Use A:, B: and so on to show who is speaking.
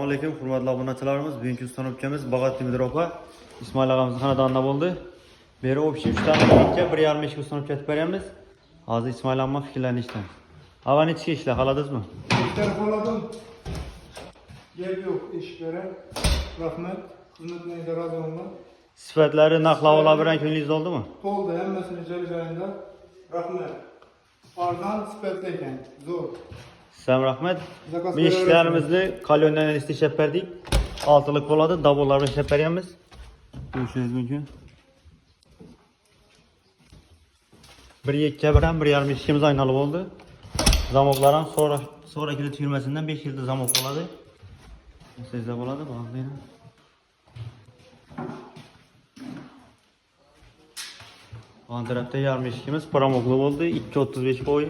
A: Assalomu alaykum, hurmatli obunachilarimiz. Bugungi ustanobchamiz Bag'at Dimitropa İsmail ağamızın xonadonida bo'ldi. Beri общий 3 tane ikki 1,5 ishga ustanobcha etib beramiz. Hozir İsmail amma fikrlarini eshitamiz. Hava nechga ishlar, xohladingizmi?
B: İşler xohladim. Yer yok işlere. Rahmet. Hizmetine de razı olma.
A: Sifatlari, narx-navolar bilan ko'nglingiz to'ldimi?
B: To'ldi, hammasini joy-joyida. Rahmet. Arzon sifatli ekan, zo'r.
A: Sizga rahmat. Bu ishlarimizni qalyondan ishlab berdik. 6lik bo'ladi, davollar bilan ishlab beramiz. Ko'rishingiz mumkin. 1,2 bilan 1,5 ishimiz aynali bo'ldi. Zamoklar ham sonraki tugilmasidan 5 yilda zamok bo'ladi. Sizda bo'ladi, bog'laydi. Antarafta yarım işimiz paramoklu oldu. 2,35 boyu.